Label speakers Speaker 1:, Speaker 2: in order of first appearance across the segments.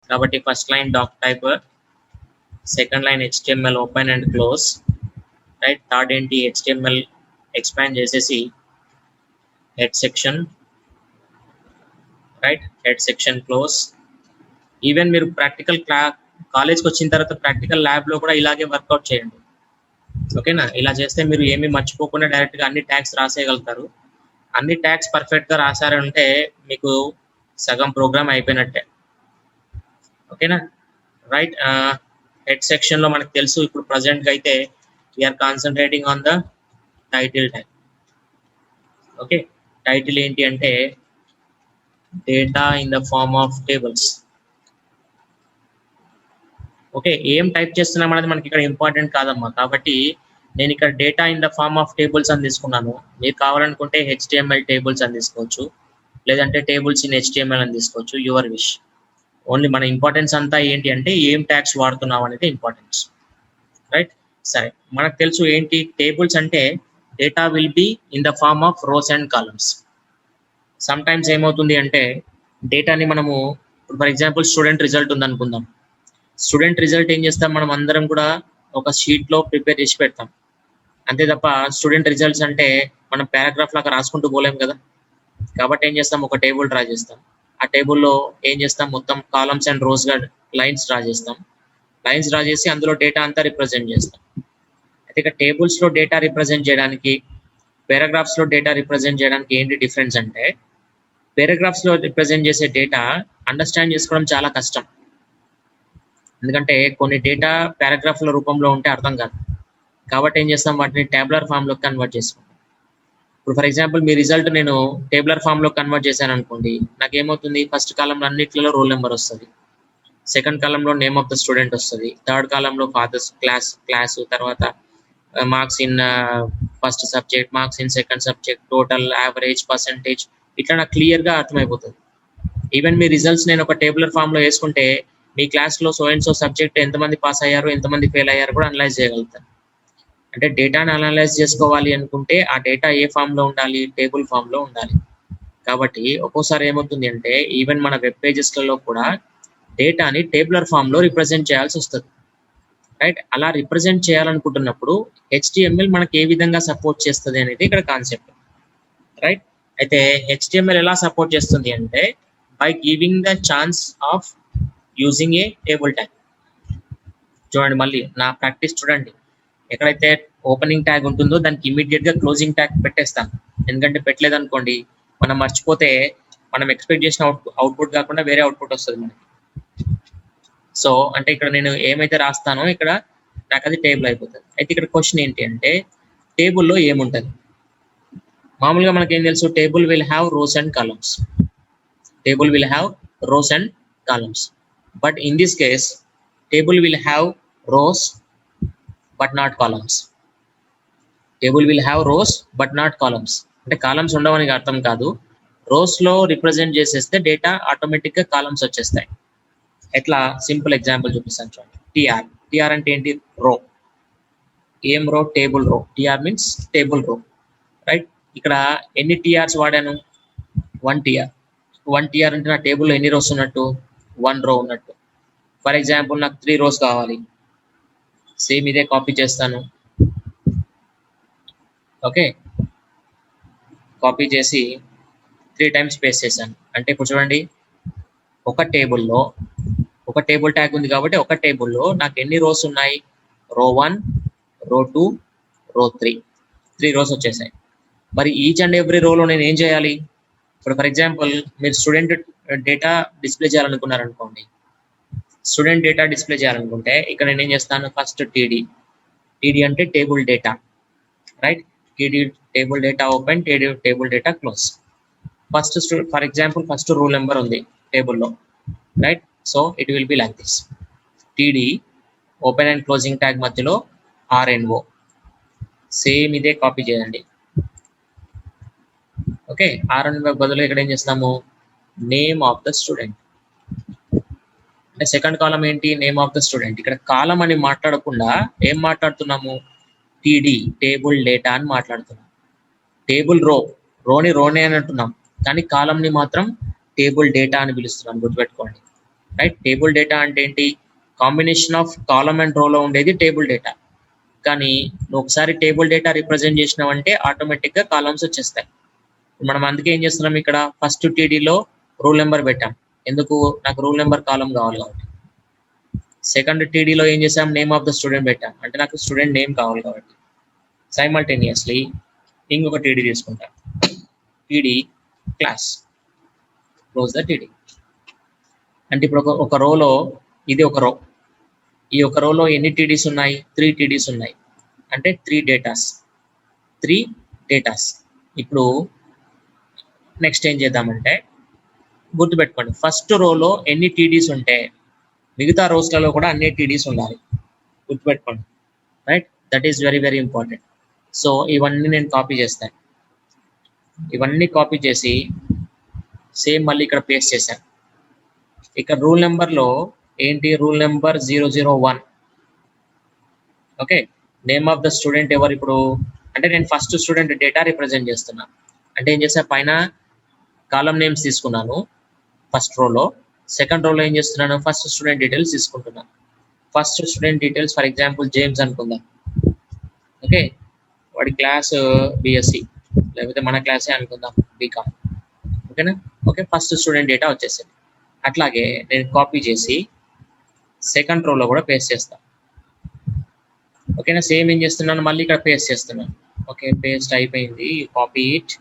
Speaker 1: కాబట్టి first line doc type, second line HTML open and close, right. Third ఏంటి HTML expand చేసేసి head section, right. Head section close. Even మీరు practical కాలేజ్కి వచ్చిన తర్వాత practical ల్యాబ్లో కూడా ఇలాగే వర్కౌట్ చేయండి, ఓకేనా. ఇలా చేస్తే మీరు ఏమీ మర్చిపోకుండా డైరెక్ట్గా అన్ని ట్యాగ్స్ రాసేయగలుగుతారు. అన్ని ట్యాగ్స్ పర్ఫెక్ట్గా రాశారంటే మీకు సగం ప్రోగ్రామ్ అయిపోయినట్టే, ఓకేనా, రైట్. హెడ్ సెక్షన్లో మనకు తెలుసు ఇప్పుడు ప్రజెంట్గా అయితే we're concentrating on the title tag. Okay, title ఏంటి అంటే data in the form of tables. Okay, ఏం టైప్ చేస్తున్నాం అనేది మనకి ఇక్కడ ఇంపార్టెంట్ కాదమ్మా. కాబట్టి నేను ఇక్కడ data in the form of tables అని తీసుకున్నాను. మీరు కావాలనుకుంటే HTML టేబుల్స్ అని తీసుకోవచ్చు, లేదంటే టేబుల్స్ ఇన్ HTML అని తీసుకోవచ్చు, యువర్ విష్. ఓన్లీ మన ఇంపార్టెన్స్ అంతా ఏంటి అంటే ఏం ట్యాగ్స్ వాడుతున్నాం అనేది ఇంపార్టెన్స్, రైట్. సరే, మనకు తెలుసు ఏంటి టేబుల్స్ అంటే data will be in the form of rows and columns. Sometimes ఏమవుతుంది అంటే డేటాని మనము, ఫర్ ఎగ్జాంపుల్ స్టూడెంట్ రిజల్ట్ ఉందనుకుందాం. స్టూడెంట్ రిజల్ట్ ఏం చేస్తాం, మనం అందరం కూడా ఒక షీట్లో ప్రిపేర్ చేసి పెడతాం, అంతే తప్ప స్టూడెంట్ రిజల్ట్స్ అంటే మనం పారాగ్రాఫ్ లాగా రాసుకుంటూ పోలేం కదా. కాబట్టి ఏం చేస్తాం, ఒక టేబుల్ డ్రా చేస్తాం. ఆ టేబుల్లో ఏం చేస్తాం, మొత్తం కాలమ్స్ అండ్ రోస్గా లైన్స్ డ్రా చేస్తాం. లైన్స్ డ్రా చేసి అందులో డేటా అంతా రిప్రజెంట్ చేస్తాం. అయితే ఇక టేబుల్స్లో డేటా రిప్రజెంట్ చేయడానికి, పారాగ్రాఫ్స్లో డేటా రిప్రజెంట్ చేయడానికి ఏంటి డిఫరెన్స్ అంటే, పారాగ్రాఫ్స్లో రిప్రజెంట్ చేసే డేటా అండర్స్టాండ్ చేసుకోవడం చాలా కష్టం. ఎందుకంటే కొన్ని డేటా పారాగ్రాఫ్ల రూపంలో ఉంటే అర్థం కాదు. కాబట్టి ఏం చేస్తాం, వాటిని టేబులర్ ఫామ్లో కన్వర్ట్ చేసుకుంటాం. ఇప్పుడు ఫర్ ఎగ్జాంపుల్ మీ రిజల్ట్ నేను టేబులర్ ఫామ్లో కన్వర్ట్ చేశాను అనుకోండి, నాకేమవుతుంది, ఫస్ట్ కాలంలో అన్నిట్లలో రోల్ నెంబర్ వస్తుంది, సెకండ్ కాలంలో నేమ్ ఆఫ్ ద స్టూడెంట్ వస్తుంది, థర్డ్ కాలంలో ఫాదర్స్ క్లాస్, తర్వాత marks in first subject, marks in second subject, total, average, percentage, ఇట్లా నాకు క్లియర్గా అర్థమైపోతుంది. ఈవెన్ మీ రిజల్ట్స్ నేను ఒక టేబులర్ ఫామ్లో వేసుకుంటే మీ క్లాస్లో సో అండ్ సో సబ్జెక్ట్ ఎంతమంది పాస్ అయ్యారు, ఎంతమంది ఫెయిల్ అయ్యారు కూడా అనలైజ్ చేయగలుగుతాను. అంటే డేటాను అనలైజ్ చేసుకోవాలి అనుకుంటే ఆ డేటా ఏ ఫామ్లో ఉండాలి, టేబుల్ ఫామ్లో ఉండాలి. కాబట్టి ఒక్కోసారి ఏమవుతుంది అంటే ఈవెన్ మన వెబ్ పేజెస్లలో కూడా డేటాని టేబులర్ ఫామ్లో రిప్రజెంట్ చేయాల్సి వస్తుంది, రైట్. అలా రిప్రజెంట్ చేయాలనుకుంటున్నప్పుడు HTML మనకి ఏ విధంగా సపోర్ట్ చేస్తుంది అనేది ఇక్కడ కాన్సెప్ట్, రైట్. అయితే HTML ఎలా సపోర్ట్ చేస్తుంది అంటే by giving the chance of using a table tag. చూడండి, మళ్ళీ నా ప్రాక్టీస్ చూడండి. ఎక్కడైతే ఓపెనింగ్ ట్యాగ్ ఉంటుందో దానికి ఇమీడియట్గా క్లోజింగ్ ట్యాగ్ పెట్టేస్తాను. ఎందుకంటే పెట్టలేదు అనుకోండి, మనం మర్చిపోతే మనం ఎక్స్పెక్ట్ చేసిన అవుట్పుట్ కాకుండా వేరే అవుట్పుట్ వస్తుంది మనకి. సో అంటే ఇక్కడ నేను ఏమైతే రాస్తానో ఇక్కడ నాకు అది టేబుల్ అయిపోతుంది. అయితే ఇక్కడ క్వశ్చన్ ఏంటి అంటే టేబుల్లో ఏముంటుంది. మామూలుగా మనకి ఏం తెలుసు, table will have rows and columns. Table will have rows and columns. But in this case table will have rows but not columns. Table will have rows but not columns అంటే columns ఉండవని అర్థం కాదు. రోస్లో represent చేసేస్తే data ఆటోమేటిక్గా columns వచ్చేస్తాయి. ఎట్లా, simple example చూపిస్తాను చూడండి. టిఆర్ అంటే ఏంటి, రో. ఏం row, table row. TR means table row, right. ఇక్కడ ఎన్ని టిఆర్స్ వాడాను, 1 టిఆర్. 1 టిఆర్ అంటే నా టేబుల్లో ఎన్ని రోస్ ఉన్నట్టు, 1 రో ఉన్నట్టు. ఫర్ ఎగ్జాంపుల్ నాకు 3 రోస్ కావాలి, సేమ్ ఇదే కాపీ చేస్తాను. ఓకే, కాపీ చేసి 3 టైమ్స్ పేస్ట్ చేశాను. అంటే ఇప్పుడు చూడండి, ఒక టేబుల్ ట్యాగ్ ఉంది కాబట్టి ఒక టేబుల్లో నాకు ఎన్ని రోస్ ఉన్నాయి, రో 1, రో 2, రో 3 రోస్ వచ్చేసాయి. మరి ఈచ్ అండ్ ఎవ్రీ రోలో నేను ఏం చేయాలి. ఇప్పుడు ఫర్ ఎగ్జాంపుల్ మీరు స్టూడెంట్ డేటా డిస్ప్లే చేయాలనుకున్నారనుకోండి. స్టూడెంట్ డేటా డిస్ప్లే చేయాలనుకుంటే ఇక్కడ నేను ఏం చేస్తాను, ఫస్ట్ టీడీ అంటే table data, right. TD table data open, table data close. First for example first roll number ఉంది టేబుల్లో, right. So it will be like this, TD open and closing tag మధ్యలో RNO. Same ఇదే copy చేయండి. Okay, RNO బదులు ఇక్కడ ఏం చేస్తాము, name of the student. అంటే సెకండ్ కాలం ఏంటి, నేమ్ ఆఫ్ ద స్టూడెంట్. ఇక్కడ కాలం అని మాట్లాడకుండా ఏం మాట్లాడుతున్నాము, టీడీ టేబుల్ డేటా అని మాట్లాడుతున్నాం. టేబుల్ రోని రోనే అని అంటున్నాం, కానీ కాలంని మాత్రం టేబుల్ డేటా అని పిలుస్తున్నాం, గుర్తుపెట్టుకోండి. రైట్. టేబుల్ డేటా అంటే ఏంటి? కాంబినేషన్ ఆఫ్ కాలమ్ అండ్ రోలో ఉండేది టేబుల్ డేటా. కానీ నువ్వు ఒకసారి టేబుల్ డేటా రిప్రజెంట్ చేసినావంటే ఆటోమేటిక్గా కాలమ్స్ వచ్చేస్తాయి. మనం అందుకే ఏం చేస్తున్నాం, ఇక్కడ ఫస్ట్ టీడీలో రూల్ నెంబర్ పెట్టాం. ఎందుకు? నాకు రూల్ నెంబర్ కాలం కావాలి కాబట్టి. సెకండ్ టీడీలో ఏం చేసాం, నేమ్ ఆఫ్ ద స్టూడెంట్ పెట్టాం, అంటే నాకు స్టూడెంట్ నేమ్ కావాలి కాబట్టి. సైమల్టేనియస్లీ ఇంకొక టీడీ తీసుకుంటాం, TD class, close the TD. అంటే ఇప్పుడు ఒక రోలో ఇది ఒక రో, ఈ ఒక రోలో ఎన్ని టీడీస్ ఉన్నాయి? 3 టీడీస్ ఉన్నాయి, అంటే 3 డేటాస్. ఇప్పుడు నెక్స్ట్ ఏం చేద్దామంటే, గుర్తుపెట్టుకోండి, ఫస్ట్ రోలో ఎన్ని టీడీస్ ఉంటే మిగతా రోస్లలో కూడా అన్ని టీడీస్ ఉండాలి. గుర్తుపెట్టుకోండి, right. That is very very important. So ఇవన్నీ నేను కాపీ చేస్తాను, ఇవన్నీ కాపీ చేసి సేమ్ మళ్ళీ ఇక్కడ పేస్ట్ చేశాను. ఇక్కడ రూల్ నెంబర్లో ఏంటి? Rule number 001. Okay. Name of the student ఎవరు ఇప్పుడు? అంటే నేను ఫస్ట్ స్టూడెంట్ డేటా రిప్రజెంట్ చేస్తున్నా. అంటే ఏం చేసా, పైన కాలమ్ నేమ్స్ తీసుకున్నాను ఫస్ట్ రోలో, సెకండ్ రోలో ఏం చేస్తున్నాను, ఫస్ట్ స్టూడెంట్ డీటెయిల్స్ తీసుకుంటున్నాను. First student details for example James అనుకుందాం. ఓకే, వాడి క్లాస్ బిఎస్సి, లేకపోతే మన క్లాసే అనుకుందాం, బీకామ్. ఓకేనా? ఓకే, ఫస్ట్ స్టూడెంట్ డేటా వచ్చేసింది. అట్లాగే నేను కాపీ చేసి సెకండ్ రోలో కూడా పేస్ట్ చేస్తాను. ఓకేనా? సేమ్ ఏం చేస్తున్నాను, మళ్ళీ ఇక్కడ పేస్ట్ చేస్తున్నాను. ఓకే, పేస్ట్ అయిపోయింది. Copy it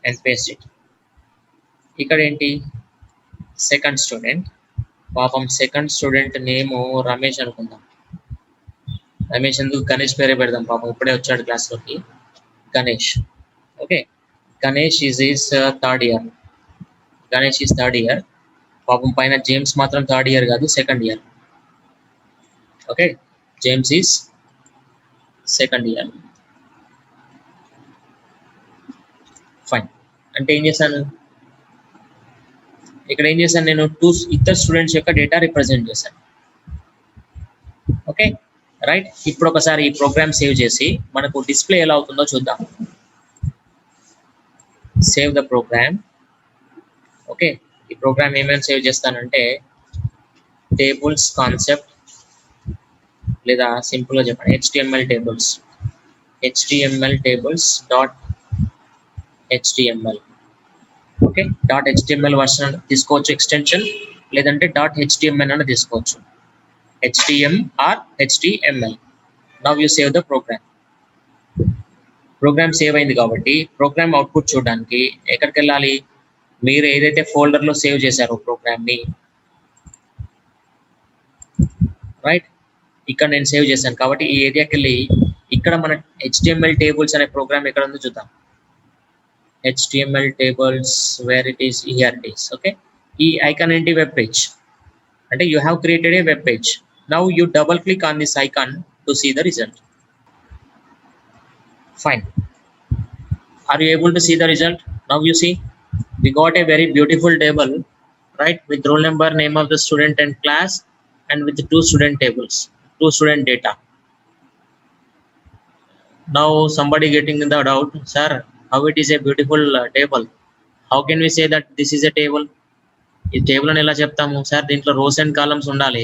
Speaker 1: and paste it. ఇక్కడ ఏంటి, సెకండ్ స్టూడెంట్, పాపం సెకండ్ స్టూడెంట్ నేము రమేష్ అనుకుందాం. రమేష్ ఎందుకు, గణేష్ పేరే పెడదాం, పాపం ఇప్పుడే వచ్చాడు క్లాస్లోకి, Ganesh. Okay, Ganesh is third year. Ganesh is third year. పాపం పైన జేమ్స్ మాత్రం థర్డ్ ఇయర్ కాదు, second year. Okay, James is second year. Fine. అంటే ఏం చేశాను, ఇక్కడ ఏం చేశాను, నేను 2 ఇద్దరు స్టూడెంట్స్ యొక్క డేటా రిప్రజెంట్ చేశాను. Okay, right. ఇప్పుడు ఒకసారి ఈ ప్రోగ్రామ్ సేవ్ చేసి మనకు డిస్ప్లే ఎలా అవుతుందో చూద్దాం. Save the program. ఓకే, ఈ ప్రోగ్రామ్ ఏమేమి సేవ్ చేస్తానంటే, టేబుల్స్ కాన్సెప్ట్, లేదా సింపుల్గా చెప్పండి HTML tables dot HTML. Okay, dot HTML version తీసుకోవచ్చు ఎక్స్టెన్షన్, లేదంటే డాట్ HTML అని తీసుకోవచ్చు, HTM or HTML. Now you save the program. Program save అయింది కాబట్టి ప్రోగ్రామ్ అవుట్పుట్ చూడడానికి ఎక్కడికి వెళ్ళాలి, మీరు ఏదైతే ఫోల్డర్లో సేవ్ చేశారో ప్రోగ్రామ్ని, రైట్, ఇక్కడ నేను సేవ్ చేశాను కాబట్టి ఈ ఏరియాకి వెళ్ళి ఇక్కడ మన HTML టేబుల్స్ అనే ప్రోగ్రామ్ ఎక్కడ ఉందో చూద్దాం. HTML tables, where it is, here it is. Okay, ఈ ఐకాన్ ఏంటి, వెబ్ పేజ్. అంటే you have created a web page. Now you double click on this icon to see the result. Fine. Are you able to see the result? Now you see we got a very beautiful table, right, with roll number, name of the student and class, and with 2 student tables, 2 student data. Now somebody getting the doubt, sir, how it is a beautiful table? How can we say that this is a table? ఈ table అని ఎలా చెప్తాము sir? దీంట్లో rose and columns ఉండాలి,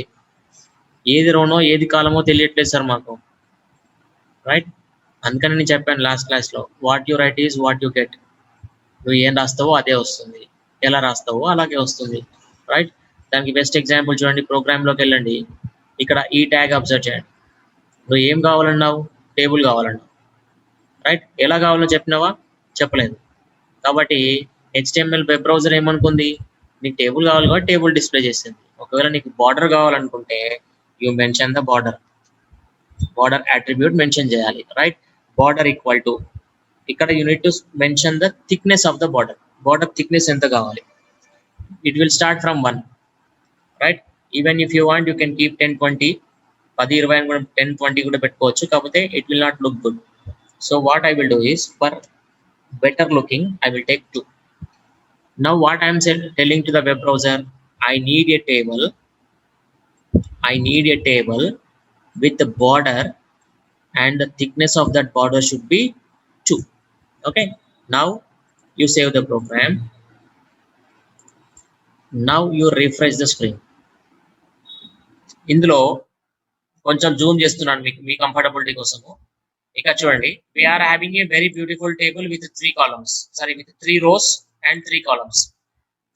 Speaker 1: ఏది రోనో ఏది కాలమో తెలియట్లేదు sir మాకు, రైట్. అందుకని నేను చెప్పాను లాస్ట్ క్లాస్లో, what you right is what you get. నువ్వు ఏం రాస్తావో అదే వస్తుంది, ఎలా రాస్తావో అలాగే వస్తుంది, రైట్. దానికి బెస్ట్ ఎగ్జాంపుల్ చూడండి, ప్రోగ్రామ్లోకి వెళ్ళండి, ఇక్కడ ఈ ట్యాగ్ అబ్జర్వ్ చేయండి. నువ్వు ఏం కావాలన్నావు, టేబుల్ కావాలన్నావు, రైట్. ఎలా కావాలో చెప్పినావా, చెప్పలేదు. కాబట్టి HTML వెబ్ బ్రౌజర్ ఏమనుకుంది, నీకు టేబుల్ కావాలి కాబట్టి టేబుల్ డిస్ప్లే చేసింది. ఒకవేళ నీకు బార్డర్ కావాలనుకుంటే you mention the border attribute mention చేయాలి, రైట్. బార్డర్ ఈక్వల్ టు, ఇక్కడ you need to mention the thickness of the border thickness ఎంత కావాలి. It will start from 1, right. Even if you want you can keep 10-20, 10-20 కూడా 10-20 కూడా పెట్టుకోవచ్చు, కాకపోతే it will not look good. So what I will do is, for better looking, I will take 2. Now what I am telling to the web browser, I need a table with the border, and the thickness of that border should be 2. Okay, now you save the program. Now you refresh the screen. ఇందులో కొంచెం Zoom చేస్తున్నాను మీ comfortability కోసము. ఇక్కడ చూడండి, we're having a very beautiful table with 3 columns, sorry with 3 rows and 3 columns.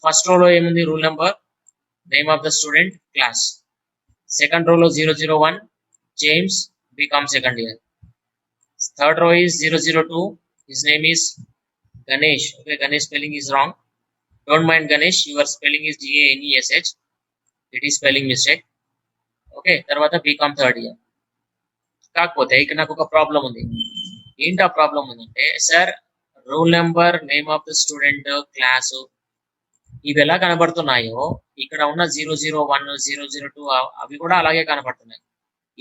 Speaker 1: First రోలో ఏముంది? Roll number, name of the student, class. Second రోలో 001 James, become second year. Third row is 002, his name is Ganesh. Okay, Ganesh spelling is wrong. Don't mind Ganesh, your spelling is Ganesh. It is spelling mistake. Okay, తర్వాత BCom third year. కాకపోతే ఇక్కడ నాకు ఒక problem ఉంది. ఏంటి ఆ problem ఉందంటే, sir rule number, name of the student, class ఇవి ఎలా కనబడుతున్నాయో ఇక్కడ ఉన్న 001 002 అవి కూడా అలాగే కనబడుతున్నాయి.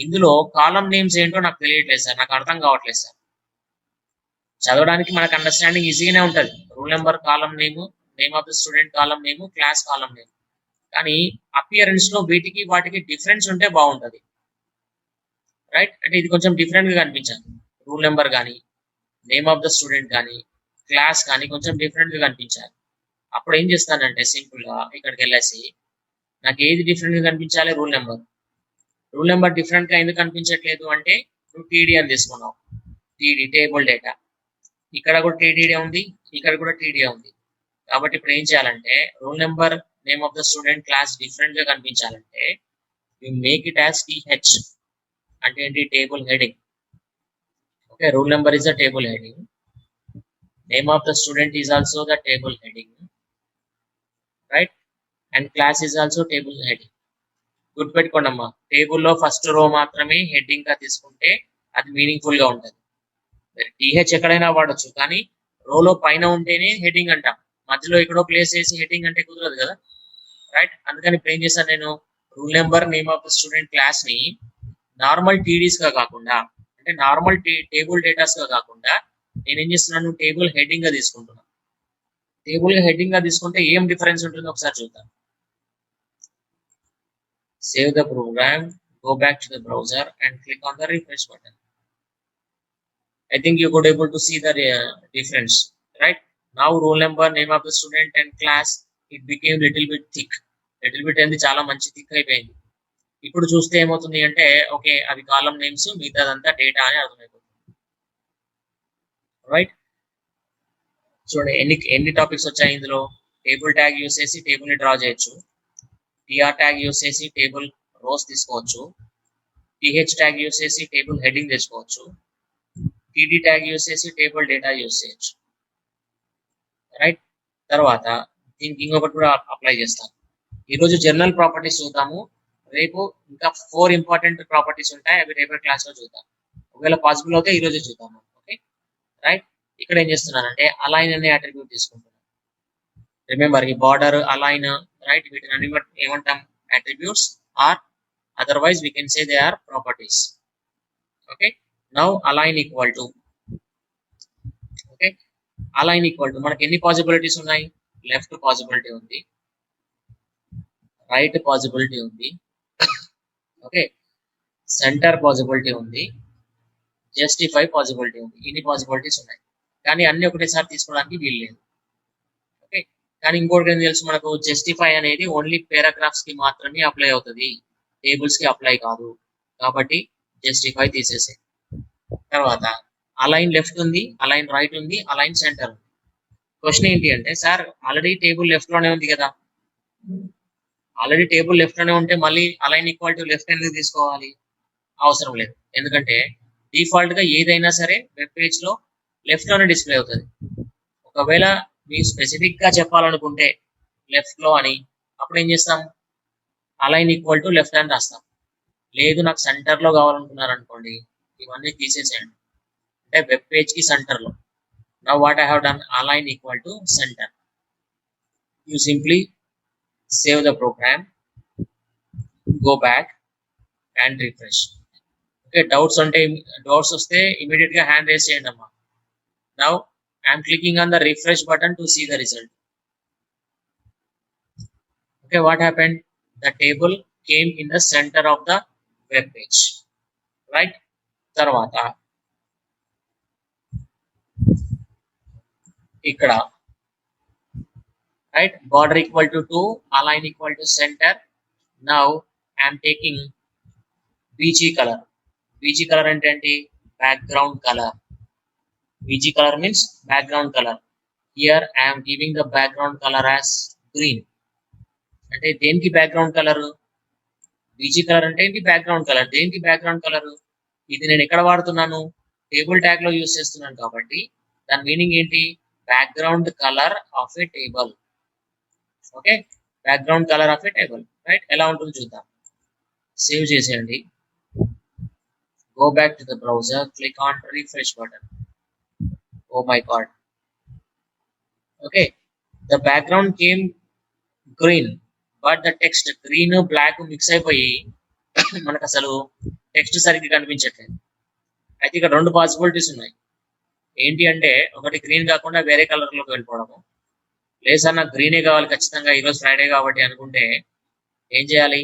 Speaker 1: ఇందులో కాలం నేమ్స్ ఏంటో నాకు తెలియట్లేదు సార్, నాకు అర్థం కావట్లేదు సార్. చదవడానికి మనకు అండర్స్టాండింగ్ ఈజీగానే ఉంటుంది. Rule number column name, name of the student column name, class column name. కానీ అపియరెన్స్ లో వీటికి వాటికి డిఫరెన్స్ ఉంటే బాగుంటది, రైట్? అంటే ఇది కొంచెం డిఫరెంట్ గా కనిపించాలి. రూల్ నెంబర్ కానీ, నేమ్ ఆఫ్ ద స్టూడెంట్ కానీ, క్లాస్ కానీ కొంచెం డిఫరెంట్ గా కనిపించాలి. అప్పుడు ఏం చేస్తానంటే సింపుల్ గా ఇక్కడికి వెళ్ళేసి, నాకు ఏది డిఫరెంట్ గా కనిపించాలి? Rule number. Rule number different గా ఎందుకు కనిపించట్లేదు అంటే, నువ్వు టీడీ అని తీసుకున్నావు. టీడీ టేబుల్ డేటా, ఇక్కడ కూడా టీడీ ఉంది, ఇక్కడ కూడా టీడీ ఉంది. కాబట్టి ఇప్పుడు ఏం చేయాలంటే, roll number, name of the student, class different గా కనిపించాలంటే you make it as TH. అంటే ఏంటి? Table heading. Okay, roll number is the table heading, name of the student is also the table heading, right? And class is also table heading. గుర్తుపెట్టుకోండి అమ్మా, టేబుల్లో first row మాత్రమే heading గా తీసుకుంటే అది meaningful గా ఉంటుంది. టీహెచ్ ఎక్కడైనా వాడచ్చు, కానీ రోలో పైన ఉంటేనే హెడ్డింగ్ అంటాం. మధ్యలో ఎక్కడో ప్లేస్ చేసి హెడ్డింగ్ అంటే కుదరదు కదా, రైట్? అందుకని ఇప్పుడు ఏం చేశాను నేను, rule number, name of the student, class ని నార్మల్ టీడీస్ గా కాకుండా, అంటే నార్మల్ టేబుల్ డేటాస్ గా కాకుండా నేను ఏం చేస్తున్నాను, టేబుల్ హెడ్డింగ్ గా తీసుకుంటున్నాను. టేబుల్ హెడ్డింగ్ గా తీసుకుంటే ఏం డిఫరెన్స్ ఉంటుందో ఒకసారి చూద్దాం. Save the program, go back to the browser and click on the refresh button. I think you could able to see the difference, right? Now roll number, name of the student and class, it became little bit thick. Little bit అనేది చాలా మంచి thick అయిపోయింది. ఇప్పుడు చూస్తే ఏమవుతుంది అంటే, okay అవి కాలం names, మిగతాదంతా డేటా అని అర్థమైపోతుంది, రైట్? చూడండి ఎన్ని టాపిక్స్ వచ్చాయి ఇందులో. టేబుల్ ట్యాగ్ యూస్ చేసి టేబుల్ ని డ్రా చేయొచ్చు, టిఆర్ ట్యాగ్ యూస్ చేసి టేబుల్ రోస్ తీసుకోవచ్చు, టిహెచ్ ట్యాగ్ యూస్ చేసి టేబుల్ హెడ్డింగ్ తెచ్చుకోవచ్చు, టీడీ ట్యాగ్ యూస్ చేసి టేబుల్ డేటా యూస్ చేయొచ్చు, రైట్? తర్వాత దీనికి ఇంకొకటి కూడా అప్లై చేస్తాను. ఈరోజు జనరల్ ప్రాపర్టీస్ చూద్దాము, రేపు ఇంకా 4 ఇంపార్టెంట్ ప్రాపర్టీస్ ఉంటాయి, అవి రేపటి క్లాస్ లో చూద్దాం. ఒకవేళ పాసిబుల్ అయితే ఈ రోజు చూద్దాము, ఓకే రైట్? ఇక్కడ ఏం చేస్తున్నానంటే, అలైన్ అనే అట్రిబ్యూట్ తీసుకుంటున్నాను. రిమెంబర్, ఈ బార్డర్, అలైన్, రైట్, వీటిని అన్ని ఏమంటాం? Attributes, or otherwise we can say they are properties. Okay, now align equal to, okay align equal to మనకి ఎన్ని పాసిబిలిటీస్ ఉన్నాయి? లెఫ్ట్ పాసిబిలిటీ ఉంది, రైట్ పాసిబిలిటీ ఉంది, ఓకే సెంటర్ పాసిబిలిటీ ఉంది, జస్టిఫై పాసిబిలిటీ ఉంది. ఇన్ని పాసిబిలిటీస్ ఉన్నాయి, కానీ అన్ని ఒకటేసారి తీసుకోవడానికి వీలు లేదు. ఓకే, కానీ ఇంకోటి ఏం తెలుసు మనకు, జస్టిఫై అనేది ఓన్లీ పారాగ్రాఫ్స్ కి మాత్రమే అప్లై అవుతుంది, టేబుల్స్ కి అప్లై కాదు. కాబట్టి జస్టిఫై తీసేసే. తర్వాత అలైన్ లెఫ్ట్ ఉంది, అలైన్ రైట్ ఉంది, అలైన్ సెంటర్ ఉంది. క్వశ్చన్ ఏంటి అంటే, సార్ ఆల్రెడీ టేబుల్ లెఫ్ట్ లోనే ఉంది కదా, ఆల్రెడీ టేబుల్ లెఫ్ట్ లోనే ఉంటే మళ్ళీ అలైన్ ఈక్వల్ టు లెఫ్ట్ ఎందుకు తీసుకోవాలి? అవసరం లేదు, ఎందుకంటే డిఫాల్ట్ గా ఏదైనా సరే వెబ్ పేజ్ లో లెఫ్ట్ లోనే డిస్ప్లే అవుతుంది. ఒకవేళ మీరు స్పెసిఫిక్ గా చెప్పాలనుకుంటే లెఫ్ట్ లో అని, అప్పుడు ఏం చేస్తాం? అలైన్ ఈక్వల్ టు లెఫ్ట్ అని రాస్తాం. లేదు నాకు సెంటర్ లో కావాలనుకున్నారు అనుకోండి, ఇవన్నీ తీసేసేయండి, అంటే వెబ్ పేజ్ కి సెంటర్ లో. Now what I have done, align equal to center. You simply save the program, go back and refresh. Okay, doubts వస్తే immediate గా hand raise చేయండి అమ్మా. Now I am clicking on the refresh button to see the result. Okay, what happened? The table came in the center of the web page, right? తర్వాత ఇక్కడ right? Border equal to 2, align equal to center. Now I am taking bg color. bg color అంటే background color. bg color means background color. Here I am giving the background color as green. అంటే దేనికి background colour? BG colour అంటే ఏంటి? Background colour. దేనికి background colour? ఇది నేను ఎక్కడ వాడుతున్నాను? టేబుల్ ట్యాగ్ లో యూజ్ చేస్తున్నాను కాబట్టి దాని మీనింగ్ ఏంటి? Background colour of a table. Okay, background colour of a table. Right, ఎలా ఉంటుందో చూద్దాం. సేవ్ చేసేయండి. Go back to the browser, click on refresh button. Oh my God. Okay, the background came green, but the text green black mix అయిపోయి మనకు అసలు text సరిగ్గా కనిపించట్లేదు. అయితే ఇక్కడ రెండు పాసిబిలిటీస్ ఉన్నాయి. ఏంటి అంటే, ఒకటి గ్రీన్ కాకుండా వేరే కలర్ లోకి వెళ్ళిపోవడము. లేదు సార్ నాకు గ్రీనే కావాలి ఖచ్చితంగా, ఈరోజు ఫ్రైడే కాబట్టి అనుకుంటే ఏం చేయాలి?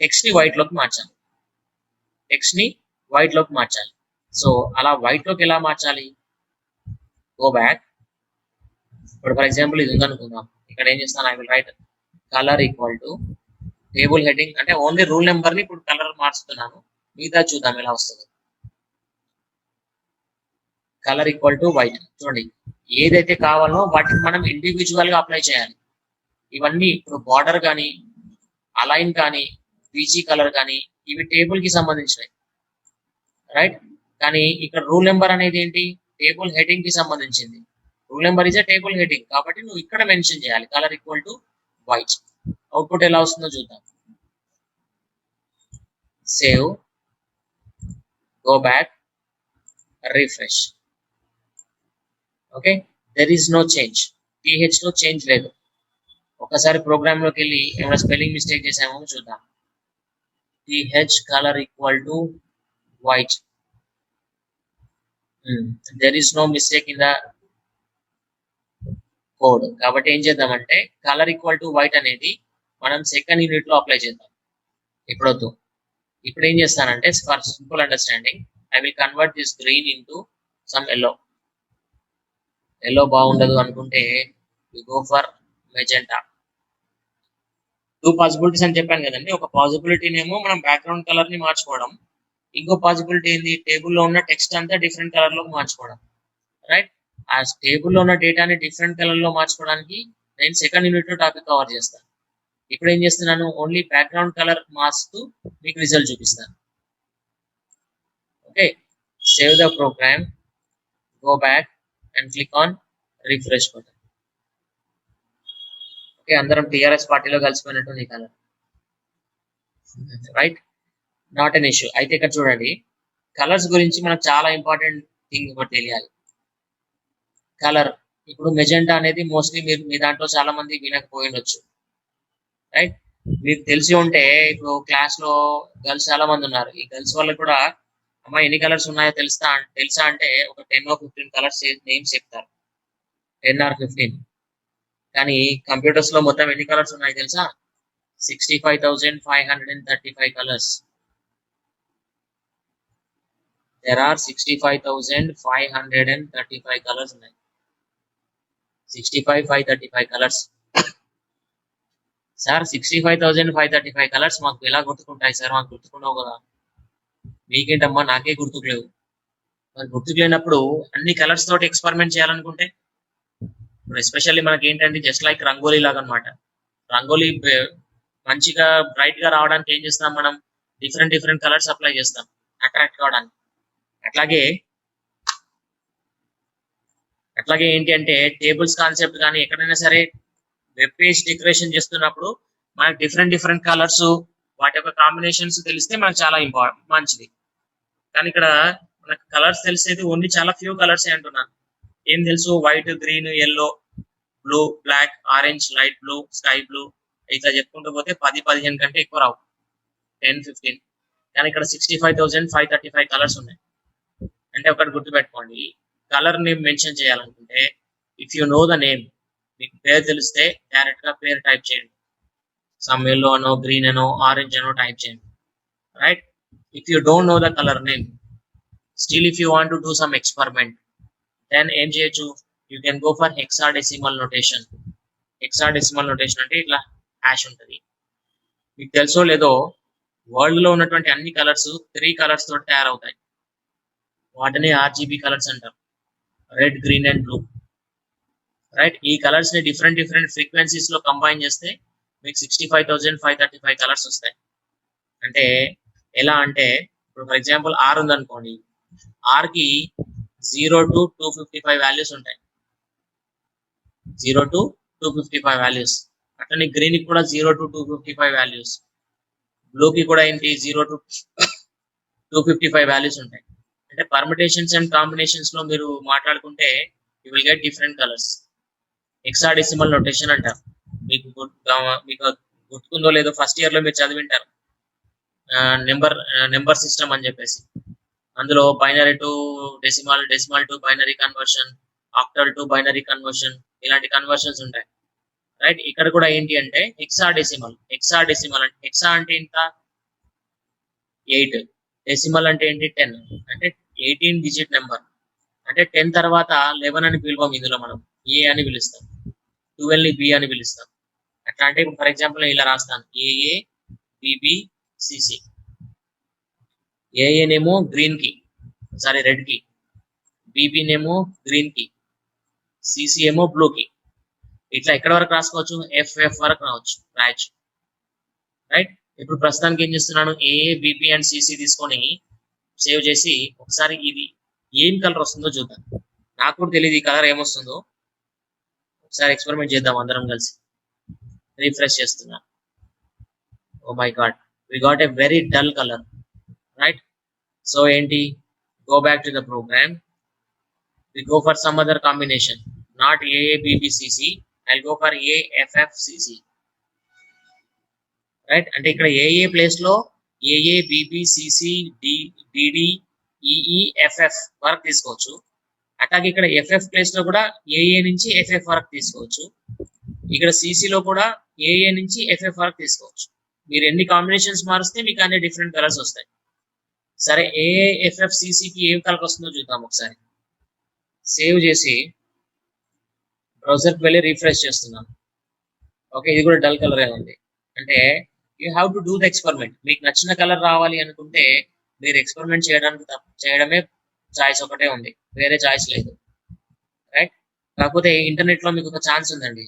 Speaker 1: టెక్స్ట్ ని వైట్ లోకి మార్చాలి. టెక్స్ట్ ని వైట్ లోకి మార్చాలి. సో అలా వైట్ లోకి ఎలా మార్చాలి? Go back. ఇప్పుడు ఫర్ ఎగ్జాంపుల్ ఇది ఉందనుకుందాం. ఇక్కడ ఏం చేస్తాను? I will write colour equal to table heading, అంటే ఓన్లీ రూల్ నెంబర్ ని ఇప్పుడు కలర్ మార్చుతున్నాను. మిగతా చూద్దాం ఎలా వస్తుంది. Colour equal to white. చూడండి, ఏదైతే కావాలో వాటిని మనం ఇండివిజువల్ గా అప్లై చేయాలి. ఇవన్నీ ఇప్పుడు బార్డర్ కానీ, అలైన్ కానీ, బీజీ కలర్ కానీ, ఇవి టేబుల్ కి సంబంధించినవి. రైట్, కానీ ఇక్కడ రూల్ నెంబర్ అనేది ఏంటి? టేబుల్ హెడ్డింగ్ కి సంబంధించింది. Roll number is a table heading కాబట్టి నువ్వు ఇక్కడ మెన్షన్ చేయాలి colour equal to white. Output ఎలా వస్తుందో చూద్దాం. Save, go back, refresh. Okay, there is no change. TH లో చేంజ్ లేదు. ఒకసారి ప్రోగ్రామ్ లోకి వెళ్ళి ఏమైనా స్పెల్లింగ్ మిస్టేక్ చేసామో చూద్దాం. TH colour equal to white. There is no mistake in the code. కాబట్టి ఏం చేద్దామంటే కలర్ ఈక్వల్ టు వైట్ అనేది మనం సెకండ్ యూనిట్ లో అప్లై చేద్దాం. ఇప్పుడొద్దు. ఇప్పుడు ఏం చేస్తానంటే, for simple understanding I will convert this green into some yellow. Yellow బాగుండదు అనుకుంటే you go for magenta. Two possibilities అని చెప్పాను కదండి. ఒక పాసిబిలిటీనేమో మనం బ్యాక్గ్రౌండ్ కలర్ ని మార్చుకోవడం, ఇంకో పాసిబిలిటీ ఏంది? టేబుల్లో ఉన్న టెక్స్ట్ అంతా డిఫరెంట్ కలర్ లోకి మార్చుకోవడం. రైట్, ఆ టేబుల్లో ఉన్న డేటాని డిఫరెంట్ కలర్ లో మార్చుకోవడానికి నేను సెకండ్ యూనిట్ లో టాపిక్ కవర్ చేస్తాను. ఇప్పుడు ఏం చేస్తున్నాను? ఓన్లీ బ్యాక్గ్రౌండ్ కలర్ మార్చుతూ మీకు రిజల్ట్ చూపిస్తాను. Okay, save the program, go back and click on refresh button. Okay, అందరం టిఆర్ఎస్ పార్టీలో కలిసిపోయినట్టు నీ colour. Right, not an issue. అయితే ఇక్కడ చూడండి, కలర్స్ గురించి మనకు చాలా ఇంపార్టెంట్ థింగ్ ఒకటి తెలియాలి. కలర్ ఇప్పుడు మెజెంటా అనేది మోస్ట్లీ మీరు మీ దాంట్లో చాలా మంది వినకపోయి ఉండొచ్చు. రైట్, మీకు తెలిసి ఉంటే ఇప్పుడు క్లాస్ లో గర్ల్స్ చాలా మంది ఉన్నారు. ఈ గర్ల్స్ వాళ్ళకి కూడా అమ్మా ఎన్ని కలర్స్ ఉన్నాయో తెలుసా అంటే ఒక 10 or 15 కలర్స్ నేమ్స్ చెప్తారు. 10 or 15. కానీ కంప్యూటర్స్ లో మొత్తం ఎన్ని కలర్స్ ఉన్నాయి తెలుసా? 65,535 కలర్స్. There are 65,535 కలర్స్ ఉన్నాయి. 65,535 కలర్స్. సార్ 65,535 కలర్స్ మాకు ఎలా గుర్తుకుంటాయి సార్? మాకు గుర్తుకుండవు కదా. మీకేంటమ్మా, నాకే గుర్తుకులేవు. మరి గుర్తుకు లేనప్పుడు అన్ని కలర్స్ తోటి ఎక్స్పెరిమెంట్ చేయాలనుకుంటే ఇప్పుడు ఎస్పెషల్లీ మనకి ఏంటంటే జస్ట్ లైక్ రంగోలీ లాగా అనమాట. రంగోలీ మంచిగా బ్రైట్ గా రావడానికి ఏం చేస్తాం మనం? డిఫరెంట్ డిఫరెంట్ కలర్స్ అప్లై చేస్తాం అట్రాక్ట్ కావడానికి. అట్లాగే ఏంటి అంటే టేబుల్స్ కాన్సెప్ట్ కానీ ఎక్కడైనా సరే వెబ్ పేజ్ డెకరేషన్ చేస్తున్నప్పుడు మనకు డిఫరెంట్ డిఫరెంట్ కలర్స్, వాటి యొక్క కాంబినేషన్స్ తెలిస్తే మనకు చాలా మంచిది. కానీ ఇక్కడ మనకు కలర్స్ తెలిసేది ఓన్లీ చాలా ఫ్యూ కలర్స్ అంటున్నాను. ఏం తెలుసు? White, green, yellow, blue, black, orange, light blue, sky blue, ఇట్లా చెప్పుకుంటూ పోతే 10-15 కంటే ఎక్కువ రావు. 10-15. కానీ ఇక్కడ 65,535 కలర్స్ ఉన్నాయి. అంటే ఒకటి గుర్తుపెట్టుకోండి, కలర్ నేమ్ మెన్షన్ చేయాలనుకుంటే if you know the name, మీకు పేరు తెలిస్తే డైరెక్ట్ గా పేరు టైప్ చేయండి. సమ్ ఎల్లో అనో, గ్రీన్ అనో, ఆరెంజ్ అనో టైప్ చేయండి. Right, if you don't know the colour name, still if you want to do some experiment, then ఏం చేయొచ్చు? You can go for hexadecimal notation. Hexadecimal notation అంటే ఇట్లా hash ఉంటుంది. మీకు తెలుసో లేదో వరల్డ్ లో ఉన్నటువంటి అన్ని కలర్స్ 3 కలర్స్ తోటి తయారవుతాయి. వాటిని ఆర్జీబీ కలర్స్ అంటారు. Red, green and blue. Right, ఈ కలర్స్ ని డిఫరెంట్ ఫ్రీక్వెన్సీస్ లో కంబైన్ చేస్తే మీకు 65,535 కలర్స్ వస్తాయి. అంటే ఎలా అంటే ఇప్పుడు ఫర్ ఎగ్జాంపుల్ ఆర్ ఉందనుకోండి, ఆర్ కి 0 to 255 వాల్యూస్ ఉంటాయి. 0 to 255 వాల్యూస్. అట్లనే గ్రీన్ కి కూడా 0 to 255 వాల్యూస్. బ్లూ కి కూడా ఏంటి 0 to 255 వాల్యూస్ ఉంటాయి. అంటే పర్మిటేషన్స్ అండ్ కాంబినేషన్స్ లో మీరు మాట్లాడుకుంటే you will get different colours. Hexadecimal notation అంటారు. మీకు గుర్తుకుందో లేదో ఫస్ట్ ఇయర్ లో మీరు చదివింటారు నెంబర్ సిస్టమ్ అని చెప్పేసి. అందులో binary to decimal, decimal to binary conversion, octal to binary conversion, ఇలాంటి కన్వర్షన్స్ ఉంటాయి. రైట్, ఇక్కడ కూడా ఏంటి అంటే హెక్సాడెసిమల్ అంటే హెక్సా అంటే ఎంత 8, డెసిమల్ అంటే ఏంటి 10, అంటే 18 డిజిట్ నెంబర్. అంటే 10 తర్వాత 11 అని పిలువం, ఇందులో మనం ఏ అని పిలుస్తాం, 12 ని బి అని పిలుస్తాం. అట్లా అంటే ఫర్ ఎగ్జాంపుల్ ఇలా రాస్తాను ఏఏ బిబి సిసి. ఏఏనేమో గ్రీన్ కి, సారీ రెడ్ కి, బిబి నేమో గ్రీన్ కి, సిసి ఏమో బ్లూ కి. ఇట్లా ఎక్కడ వరకు రాసుకోవచ్చు, ఎఫ్ఎఫ్ వరకు రాయొచ్చు. రైట్, ఇప్పుడు ప్రస్తుతానికి ఏం చేస్తున్నాను, ఏఏ బిబి అండ్ సిసి తీసుకొని సేవ్ చేసి ఒకసారి ఇది ఏం కలర్ వస్తుందో చూద్దాం. నాకు కూడా తెలియదు ఈ కలర్ ఏమొస్తుందో. ఒకసారి ఎక్స్పెరిమెంట్ చేద్దాం అందరం కలిసి. రిఫ్రెష్ చేస్తున్నా. Oh my God, we got a very dull colour. Right, so ఏంటి, go back to the program, we go for some other combination, not AABBCC, I'll go for AFFCC. Right, అంటే ఇక్కడ ఏఏ place లో AABBCC DD EEFF వరకు తీసుకోవచ్చు. అట్లాగే ఇక్కడ FF place లో కూడా ఏఏ నుంచి ఎఫ్ఎఫ్ వరకు తీసుకోవచ్చు. ఇక్కడ సిసి లో కూడా ఏఏ నుంచి ఎఫ్ఎఫ్ వరకు తీసుకోవచ్చు. మీరు ఎన్ని కాంబినేషన్స్ మారిస్తే మీకు అన్ని డిఫరెంట్ కలర్స్ వస్తాయి. సరే, ఏఎఫ్ఎఫ్సిసికి ఏం కలర్ వస్తుందో చూద్దాం ఒకసారి. సేవ్ చేసి బ్రౌజర్కి వెళ్ళి రిఫ్రెష్ చేస్తున్నాను. ఓకే, ఇది కూడా డల్ కలరే ఉంది. అంటే you have to do the experiment. మీకు నచ్చిన కలర్ రావాలి అనుకుంటే మీరు ఎక్స్పెరిమెంట్ చేయడమే చాయిస్ ఒకటే ఉంది, వేరే చాయిస్ లేదు. రైట్, కాకపోతే ఇంటర్నెట్ లో మీకు ఒక ఛాన్స్ ఉందండి.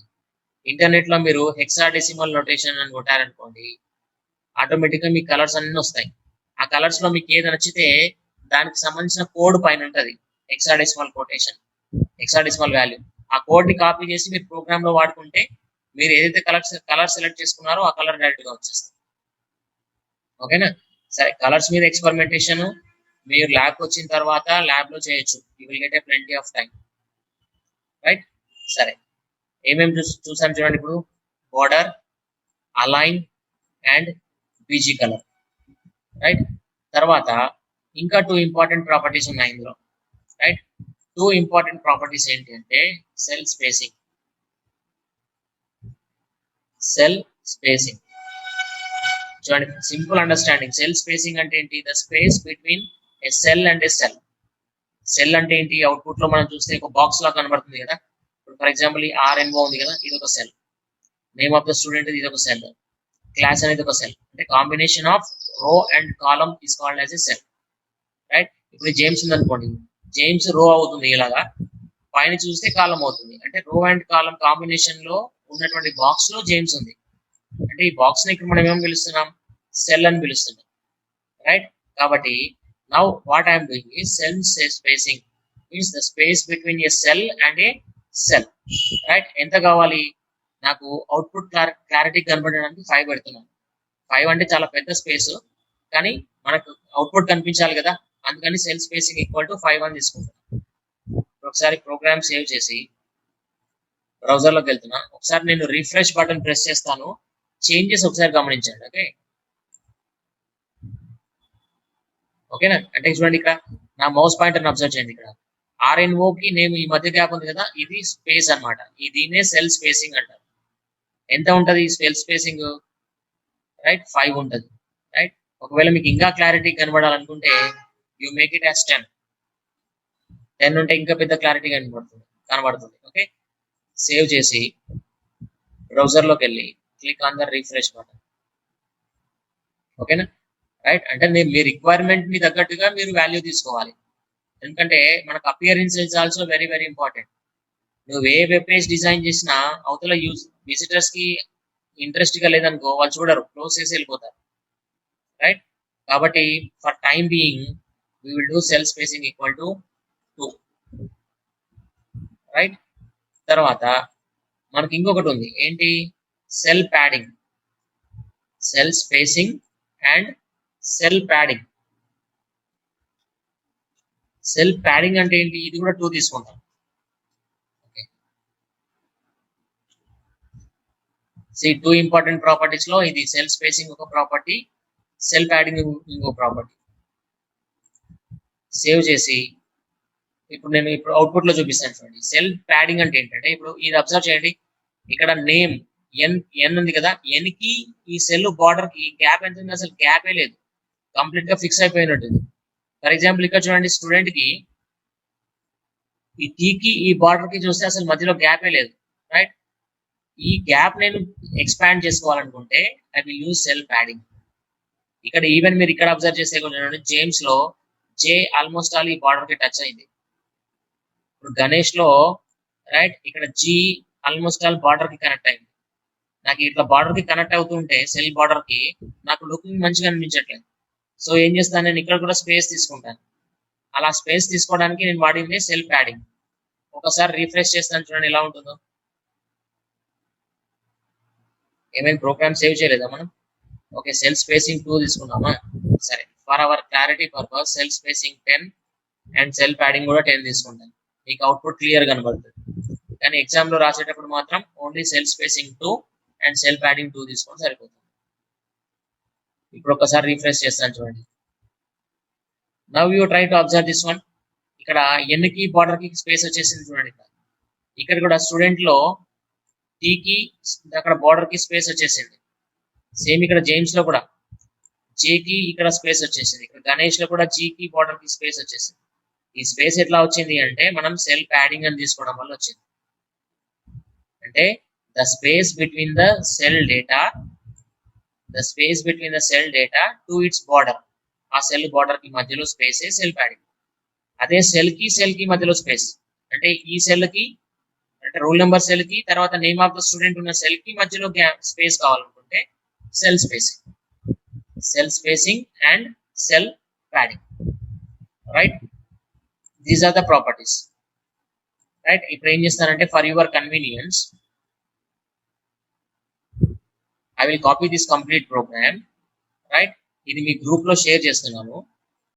Speaker 1: ఇంటర్నెట్ లో మీరు హెక్సాడెసిమల్ నోటేషన్ అని కొట్టారనుకోండి, ఆటోమేటిక్ గా మీకు కలర్స్ అన్ని వస్తాయి. ఆ కలర్స్ లో మీకు ఏది నచ్చితే దానికి సంబంధించిన కోడ్ పైన ఉంటది, హెక్సాడెసిమల్ కొటేషన్, హెక్సాడెసిమల్ వాల్యూ. ఆ కోడ్ ని కాపీ చేసి మీరు ప్రోగ్రామ్ లో వాడుకుంటే మీరు ఏదైతే కలర్ సెలెక్ట్ చేసుకున్నారో ఆ కలర్ డైరెక్ట్ గా వచ్చేస్తుంది. ఓకేనా? సరే, కలర్స్ మీద ఎక్స్పెరిమెంటేషన్ మీరు ల్యాబ్ వచ్చిన తర్వాత ల్యాబ్ లో చేయొచ్చు. You will get a plenty of time. Right, సరే, ఏమేమి చూసాం చూడండి. ఇప్పుడు border, align and BG colour. Right, తర్వాత ఇంకా 2 ఇంపార్టెంట్ ప్రాపర్టీస్ ఉన్నాయి ఇందులో. రైట్, 2 ఇంపార్టెంట్ ప్రాపర్టీస్ ఏంటి అంటే సెల్ స్పేసింగ్. చూడండి, సింపుల్ అండర్స్టాండింగ్. సెల్ స్పేసింగ్ అంటే ఏంటి, the space between A cell and A cell. Cell అంటే ఏంటి, అవుట్పుట్ లో మనం చూస్తే ఒక బాక్స్ లా కనబడుతుంది కదా. ఇప్పుడు ఫర్ ఎగ్జాంపుల్ ఈ ఆర్ఎన్ఓ ఉంది కదా, ఇది ఒక cell. Name of the student ఇది ఒక సెల్. క్లాస్ అనేది ఒక సెల్. అంటే కాంబినేషన్ ఆఫ్ రో and column is called as a cell. Right, ఇప్పుడు జేమ్స్ ఉంది అనుకోండి, జేమ్స్ రో అవుతుంది ఇలాగా, పైన చూస్తే కాలం అవుతుంది. అంటే రో అండ్ కాలం కాంబినేషన్ లో ఉన్నటువంటి బాక్స్ లో జేమ్స్ ఉంది. అంటే ఈ బాక్స్ ని ఇక్కడ మనం ఏమని పిలుస్తున్నాం, సెల్ అని పిలుస్తున్నాం. రైట్, కాబట్టి now what I'm doing is cell spacing means the space between A cell and A cell. Right, ఎంత కావాలి నాకు, అవుట్పుట్ క్లారిటీ కనబడడానికి 5 పెడుతున్నాను. 5 అంటే చాలా పెద్ద స్పేస్, కానీ మనకు అవుట్పుట్ కనిపించాలి కదా, అందుకని సెల్ స్పేసింగ్ ఈక్వల్ టు 5 అని తీసుకుంటాను. ఒకసారి ప్రోగ్రామ్ సేవ్ చేసి బ్రౌజర్ లోకి వెళ్తున్నా. ఒకసారి నేను రిఫ్రెష్ బటన్ ప్రెస్ చేస్తాను, చేంజెస్ ఒకసారి గమనించండి. ఓకేనా? అంటే చూడండి, ఇక్కడ నా మౌస్ పాయింటర్ అబ్జర్వ్ చేయండి. ఇక్కడ ఆర్ఎన్ఓ కి నేను ఈ మధ్య గ్యాప్ ఉంది కదా, ఇది స్పేస్ అనమాట. దీనే సెల్ స్పేసింగ్ అంటారు. ఎంత ఉంటది ఈ సెల్ స్పేసింగ్? రైట్, 5 ఉంటది. రైట్, ఒకవేళ మీకు ఇంకా క్లారిటీ కనబడాలనుకుంటే యూ మేక్ ఇట్ యాజ్ 10 ఉంటే ఇంకా పెద్ద క్లారిటీ కనబడుతుంది. ఓకే, సేవ్ చేసి బ్రౌజర్లోకి వెళ్ళి click on the refresh button. ఓకేనా? రైట్, అంటే మీ రిక్వైర్మెంట్ ని తగ్గట్టుగా మీరు వాల్యూ తీసుకోవాలి. ఎందుకంటే మనకు appearance is also very very important. నువ్వు ఏ వెబ్ పేజ్ డిజైన్ చేసినా అవతల విజిటర్స్ కి ఇంట్రెస్ట్ గా లేదనుకో వాళ్ళు చూడరు, క్లోజ్ చేసి వెళ్ళిపోతారు. రైట్, కాబట్టి for time being we will do cell spacing equal to 2. Right, తర్వాత మనకి ఇంకొకటి ఉంది, ఏంటి? Cell padding. Cell spacing and cell padding. Cell padding అంటే ఏంటి? ఇది కూడా 2 తీసుకుంటాం. టూ ఇంపార్టెంట్ ప్రాపర్టీస్ లో ఇది సెల్ స్పేసింగ్ ఒక ప్రాపర్టీ, సెల్ ప్యాడింగ్ ఇంకో ప్రాపర్టీ. సేవ్ చేసి ఇప్పుడు నేను అవుట్పుట్ లో చూపిస్తాను చూడండి. సెల్ ప్యాడింగ్ అంటే ఏంటంటే, ఇప్పుడు ఇది అబ్జర్వ్ చేయండి, ఇక్కడ నేమ్ ఎన్ ఉంది కదా, ఎన్ కి ఈ సెల్ బార్డర్ కి గ్యాప్ ఎంత ఉంది? అసలు గ్యాపే లేదు, కంప్లీట్ గా ఫిక్స్ అయిపోయినట్టుంది. ఫర్ ఎగ్జాంపుల్ ఇక్కడ చూడండి, స్టూడెంట్ కి ఈ టీకి ఈ బార్డర్ కి చూస్తే అసలు మధ్యలో గ్యాపే లేదు. రైట్, ఈ గ్యాప్ నేను ఎక్స్పాండ్ చేసుకోవాలనుకుంటే I will use cell padding. ఇక్కడ ఈవెన్ మీరు ఇక్కడ అబ్జర్వ్ చేసే జేమ్స్ లో జే ఆల్మోస్ట్ ఆల్ ఈ బార్డర్ కి టచ్ అయింది. ఇప్పుడు గణేష్ లో రైట్, ఇక్కడ జీ ఆల్మోస్ట్ ఆల్ బార్డర్ కి కనెక్ట్ అయింది. నాకు ఇట్లా బార్డర్ కి కనెక్ట్ అవుతుంటే సెల్ బార్డర్ కి నాకు లుకింగ్ మంచిగా అనిపించట్లేదు. సో ఏం చేస్తాను, నేను ఇక్కడ కూడా స్పేస్ తీసుకుంటాను. అలా స్పేస్ తీసుకోవడానికి నేను వాడింది సెల్ ప్యాడింగ్. ఒకసారి రిఫ్రెష్ చేస్తాను చూడండి ఎలా ఉంటుందో. ఏమైనా ప్రోగ్రామ్ సేవ్ చేయలేదా మనం? Okay, cell spacing 2 తీసుకున్నామా? సరే, for hour clarity purpose cell spacing 10 and cell padding కూడా 10 తీసుకుంటాను. మీకు అవుట్పుట్ క్లియర్ కనబడుతుంది. కానీ ఎగ్జామ్ లో రాసేటప్పుడు మాత్రం only cell spacing 2 and cell padding 2 తీసుకొని సరిపోతుంది. ఇప్పుడు ఒకసారి రిఫ్రెష్ చేస్తాను చూడండి. Now you try to observe this one. ఇక్కడ ఎన్ కి బార్డర్ కి స్పేస్ వచ్చేసింది చూడండి. ఇక్కడ కూడా స్టూడెంట్ లో టీకి అక్కడ బార్డర్ కి స్పేస్ వచ్చేసింది. సేమ్ ఇక్కడ జేమ్స్ లో కూడా జేకి ఇక్కడ స్పేస్ వచ్చేసింది. ఇక్కడ గణేష్ లో కూడా జీకి బార్డర్ కి స్పేస్ వచ్చేసింది. ఈ స్పేస్ ఎట్లా వచ్చింది అంటే మనం సెల్ ప్యాడింగ్ అని తీసుకోవడం వల్ల వచ్చింది. అంటే the space between the cell data to it's border, ఆ సెల్ బార్డర్ కి మధ్యలో స్పేస్ సెల్ ప్యాడింగ్. అదే సెల్ కి మధ్యలో స్పేస్ అంటే ఈ సెల్ కి అంటే రోల్ నెంబర్ సెల్ కి తర్వాత నేమ్ ఆఫ్ ద స్టూడెంట్ ఉన్న సెల్ కి మధ్యలో స్పేస్ కావాలనుకుంటే cell spacing and cell padding. Right, these are the properties. Right, ఇప్పుడు ఏం చేస్తానంటే for your convenience I will copy this complete program. Right, ఇది మీ గ్రూప్ లో షేర్ చేస్తున్నాను.